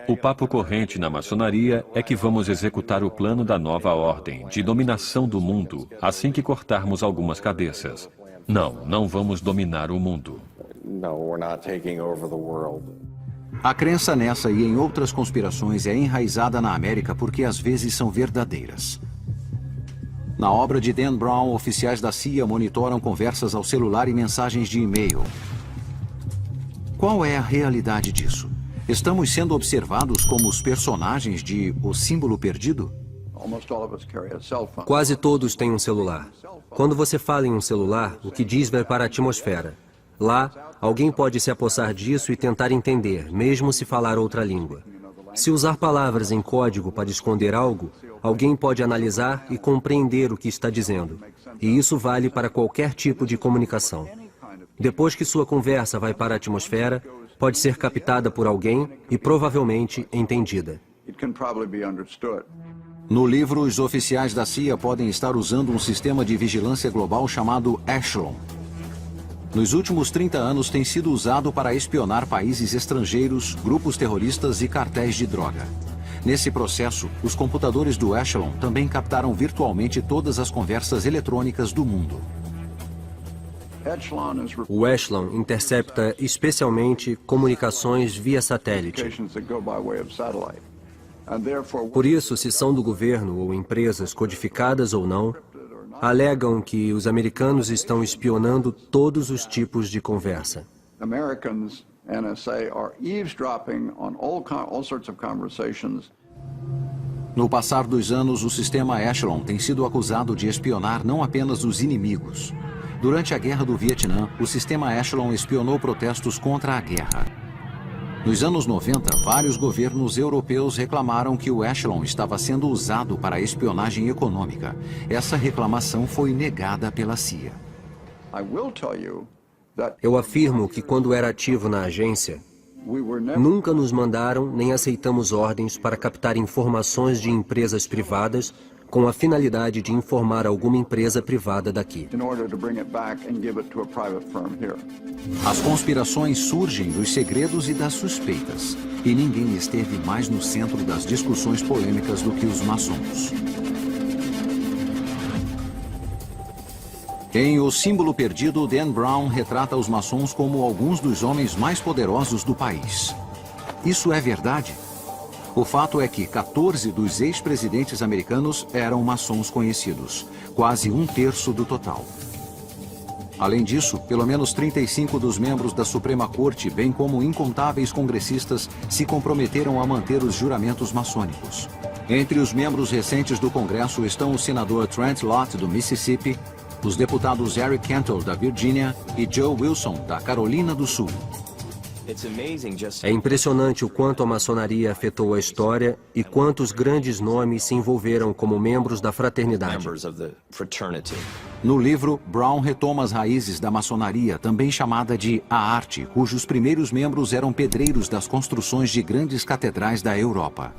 O papo corrente na maçonaria é que vamos executar o plano da nova ordem de dominação do mundo assim que cortarmos algumas cabeças. Não, não vamos dominar o mundo. A crença nessa e em outras conspirações é enraizada na América porque às vezes são verdadeiras. Na obra de Dan Brown, oficiais da CIA monitoram conversas ao celular e mensagens de e-mail. Qual é a realidade disso? Estamos sendo observados como os personagens de O Símbolo Perdido? Quase todos têm um celular. Quando você fala em um celular, o que diz vai para a atmosfera. Lá, alguém pode se apossar disso e tentar entender, mesmo se falar outra língua. Se usar palavras em código para esconder algo, alguém pode analisar e compreender o que está dizendo. E isso vale para qualquer tipo de comunicação. Depois que sua conversa vai para a atmosfera, pode ser captada por alguém e provavelmente entendida. No livro, os oficiais da CIA podem estar usando um sistema de vigilância global chamado Echelon. Nos últimos 30 anos tem sido usado para espionar países estrangeiros, grupos terroristas e cartéis de droga. Nesse processo, os computadores do Echelon também captaram virtualmente todas as conversas eletrônicas do mundo. O Echelon intercepta especialmente comunicações via satélite. Por isso, se são do governo ou empresas codificadas ou não, alegam que os americanos estão espionando todos os tipos de conversa. No passar dos anos, o sistema Echelon tem sido acusado de espionar não apenas os inimigos. Durante a Guerra do Vietnã, o sistema Echelon espionou protestos contra a guerra. Nos anos 90, vários governos europeus reclamaram que o Echelon estava sendo usado para espionagem econômica. Essa reclamação foi negada pela CIA. Eu afirmo que quando era ativo na agência, nunca nos mandaram nem aceitamos ordens para captar informações de empresas privadas com a finalidade de informar alguma empresa privada daqui. As conspirações surgem dos segredos e das suspeitas, e ninguém esteve mais no centro das discussões polêmicas do que os maçons. Em O Símbolo Perdido, Dan Brown retrata os maçons como alguns dos homens mais poderosos do país. Isso é verdade? O fato é que 14 dos ex-presidentes americanos eram maçons conhecidos, quase um terço do total. Além disso, pelo menos 35 dos membros da Suprema Corte, bem como incontáveis congressistas, se comprometeram a manter os juramentos maçônicos. Entre os membros recentes do Congresso estão o senador Trent Lott, do Mississippi, os deputados Eric Cantor, da Virgínia, e Joe Wilson, da Carolina do Sul. É impressionante o quanto a maçonaria afetou a história e quantos grandes nomes se envolveram como membros da fraternidade. No livro, Brown retoma as raízes da maçonaria, também chamada de a arte, cujos primeiros membros eram pedreiros das construções de grandes catedrais da Europa.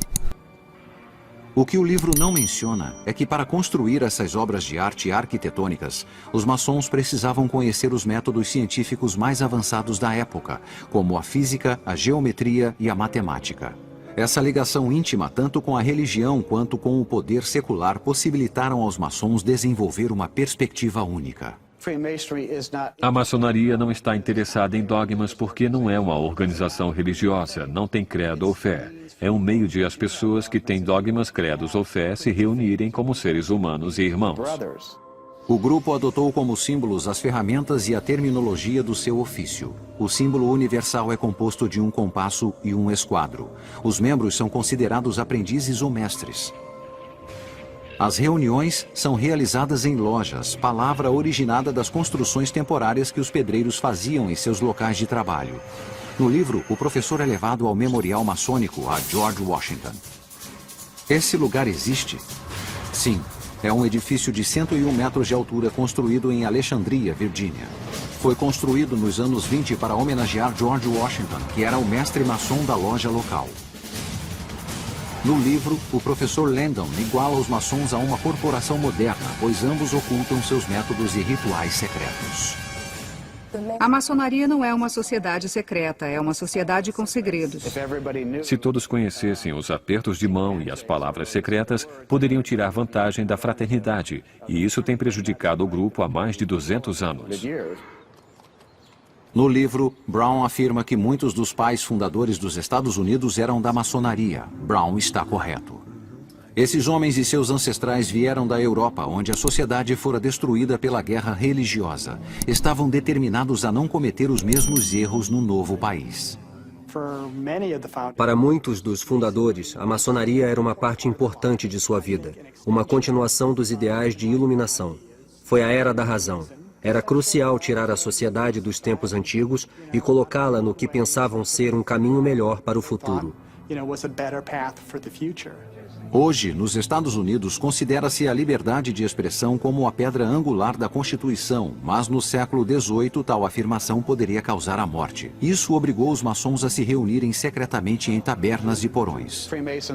O que o livro não menciona é que para construir essas obras de arte arquitetônicas, os maçons precisavam conhecer os métodos científicos mais avançados da época, como a física, a geometria e a matemática. Essa ligação íntima, tanto com a religião quanto com o poder secular, possibilitaram aos maçons desenvolver uma perspectiva única. A maçonaria não está interessada em dogmas porque não é uma organização religiosa, não tem credo ou fé. É um meio de as pessoas que têm dogmas, credos ou fé se reunirem como seres humanos e irmãos. O grupo adotou como símbolos as ferramentas e a terminologia do seu ofício. O símbolo universal é composto de um compasso e um esquadro. Os membros são considerados aprendizes ou mestres. As reuniões são realizadas em lojas, palavra originada das construções temporárias que os pedreiros faziam em seus locais de trabalho. No livro, o professor é levado ao memorial maçônico a George Washington. Esse lugar existe? Sim, é um edifício de 101 metros de altura construído em Alexandria, Virgínia. Foi construído nos anos 20 para homenagear George Washington, que era o mestre maçom da loja local. No livro, o professor Landon iguala os maçons a uma corporação moderna, pois ambos ocultam seus métodos e rituais secretos. A maçonaria não é uma sociedade secreta, é uma sociedade com segredos. Se todos conhecessem os apertos de mão e as palavras secretas, poderiam tirar vantagem da fraternidade. E isso tem prejudicado o grupo há mais de 200 anos. No livro, Brown afirma que muitos dos pais fundadores dos Estados Unidos eram da maçonaria. Brown está correto. Esses homens e seus ancestrais vieram da Europa, onde a sociedade fora destruída pela guerra religiosa. Estavam determinados a não cometer os mesmos erros no novo país. Para muitos dos fundadores, a maçonaria era uma parte importante de sua vida, uma continuação dos ideais de iluminação. Foi a Era da Razão. Era crucial tirar a sociedade dos tempos antigos e colocá-la no que pensavam ser um caminho melhor para o futuro. Hoje, nos Estados Unidos, considera-se a liberdade de expressão como a pedra angular da Constituição, mas no século XVIII tal afirmação poderia causar a morte. Isso obrigou os maçons a se reunirem secretamente em tabernas e porões.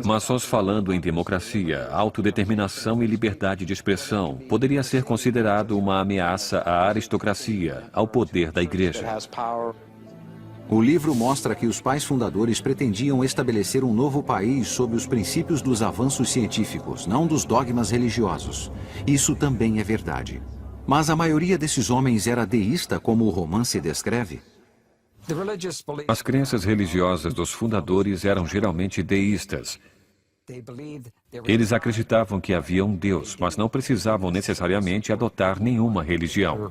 Maçons falando em democracia, autodeterminação e liberdade de expressão poderia ser considerado uma ameaça à aristocracia, ao poder da igreja. O livro mostra que os pais fundadores pretendiam estabelecer um novo país sob os princípios dos avanços científicos, não dos dogmas religiosos. Isso também é verdade. Mas a maioria desses homens era deísta, como o romance descreve? As crenças religiosas dos fundadores eram geralmente deístas. Eles acreditavam que havia um Deus, mas não precisavam necessariamente adotar nenhuma religião.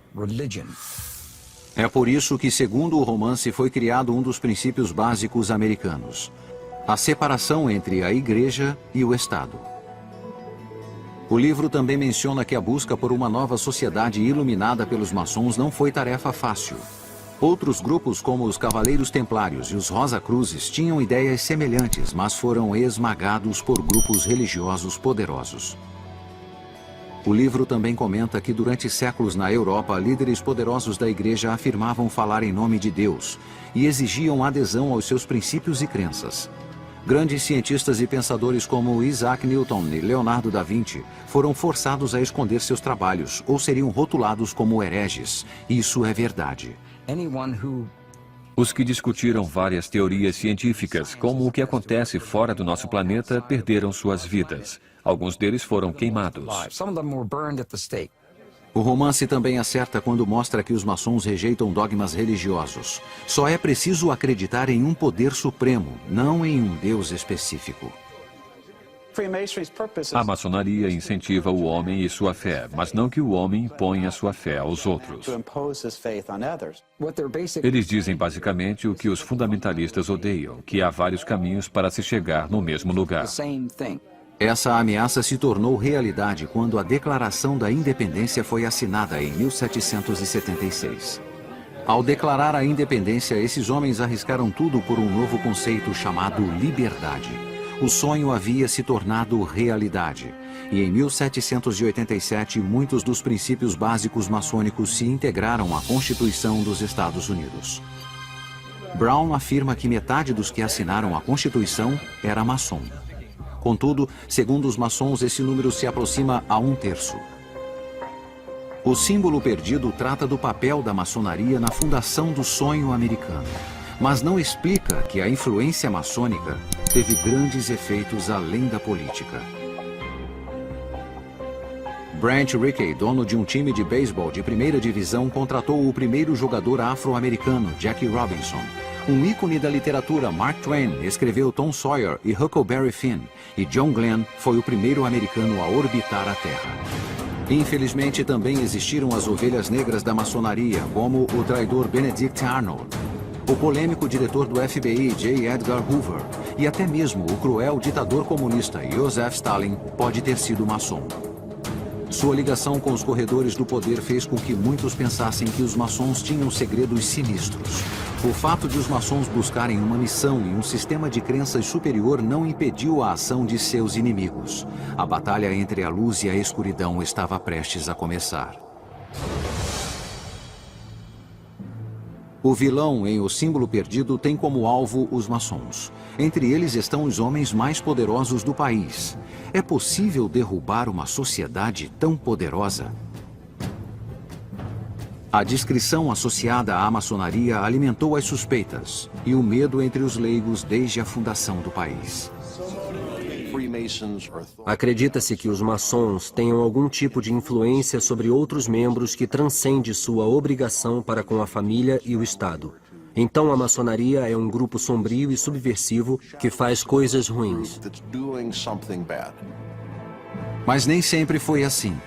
É por isso que, segundo o romance, foi criado um dos princípios básicos americanos: a separação entre a Igreja e o Estado. O livro também menciona que a busca por uma nova sociedade iluminada pelos maçons não foi tarefa fácil. Outros grupos, como os Cavaleiros Templários e os Rosa Cruzes, tinham ideias semelhantes, mas foram esmagados por grupos religiosos poderosos. O livro também comenta que durante séculos na Europa, líderes poderosos da igreja afirmavam falar em nome de Deus e exigiam adesão aos seus princípios e crenças. Grandes cientistas e pensadores como Isaac Newton e Leonardo da Vinci foram forçados a esconder seus trabalhos ou seriam rotulados como hereges. Isso é verdade. Os que discutiram várias teorias científicas, como o que acontece fora do nosso planeta, perderam suas vidas. Alguns deles foram queimados. O romance também acerta quando mostra que os maçons rejeitam dogmas religiosos. Só é preciso acreditar em um poder supremo, não em um Deus específico. A maçonaria incentiva o homem e sua fé, mas não que o homem imponha sua fé aos outros. Eles dizem basicamente o que os fundamentalistas odeiam, que há vários caminhos para se chegar no mesmo lugar. Essa ameaça se tornou realidade quando a Declaração da Independência foi assinada em 1776. Ao declarar a independência, esses homens arriscaram tudo por um novo conceito chamado liberdade. O sonho havia se tornado realidade. E em 1787, muitos dos princípios básicos maçônicos se integraram à Constituição dos Estados Unidos. Brown afirma que metade dos que assinaram a Constituição era maçom. Contudo, segundo os maçons, esse número se aproxima a 1/3. O símbolo perdido trata do papel da maçonaria na fundação do sonho americano, mas não explica que a influência maçônica teve grandes efeitos além da política. Branch Rickey, dono de um time de beisebol de primeira divisão, contratou o primeiro jogador afro-americano, Jackie Robinson. Um ícone da literatura, Mark Twain, escreveu Tom Sawyer e Huckleberry Finn, e John Glenn foi o primeiro americano a orbitar a Terra. Infelizmente, também existiram as ovelhas negras da maçonaria, como o traidor Benedict Arnold, o polêmico diretor do FBI, J. Edgar Hoover, e até mesmo o cruel ditador comunista Joseph Stalin pode ter sido maçom. Sua ligação com os corredores do poder fez com que muitos pensassem que os maçons tinham segredos sinistros. O fato de os maçons buscarem uma missão e um sistema de crenças superior não impediu a ação de seus inimigos. A batalha entre a luz e a escuridão estava prestes a começar. O vilão em O Símbolo Perdido tem como alvo os maçons. Entre eles estão os homens mais poderosos do país. É possível derrubar uma sociedade tão poderosa? A descrição associada à maçonaria alimentou as suspeitas e o medo entre os leigos desde a fundação do país. Acredita-se que os maçons tenham algum tipo de influência sobre outros membros que transcende sua obrigação para com a família e o Estado. Então a maçonaria é um grupo sombrio e subversivo que faz coisas ruins. Mas nem sempre foi assim.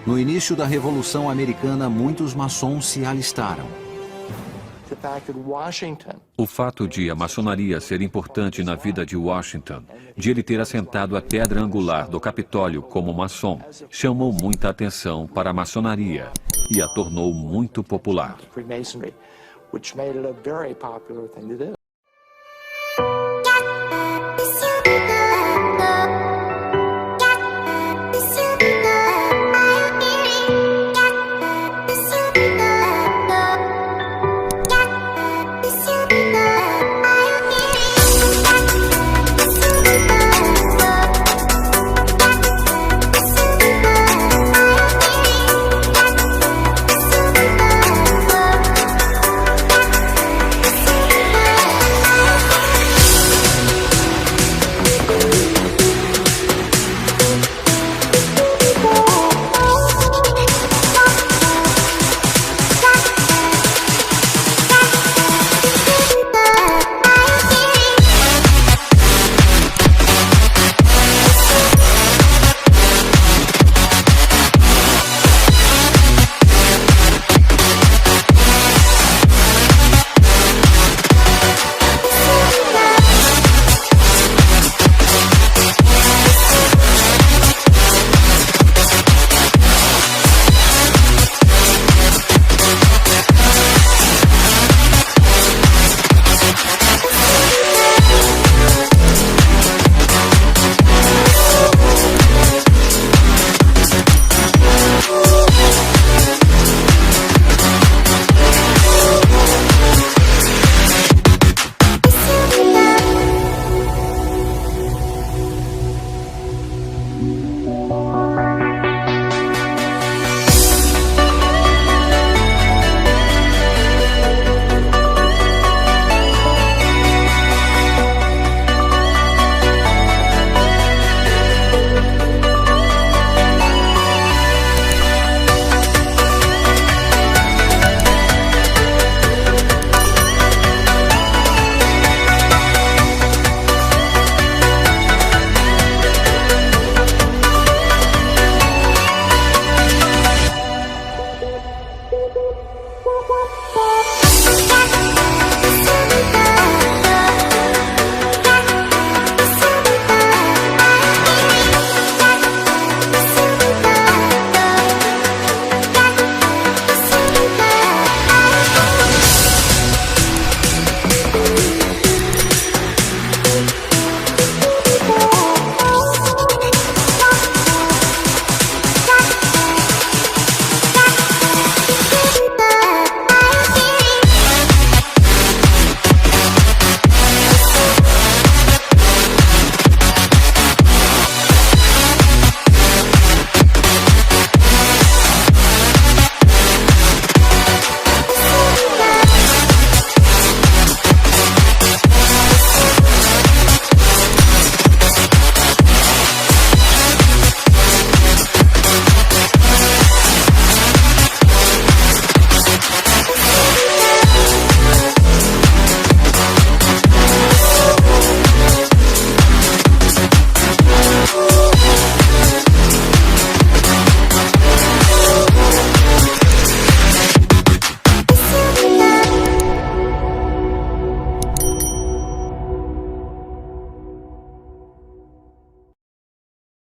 No início da Revolução Americana, muitos maçons se alistaram. O fato de a maçonaria ser importante na vida de Washington, de ele ter assentado a pedra angular do Capitólio como maçom, chamou muita atenção para a maçonaria e a tornou muito popular.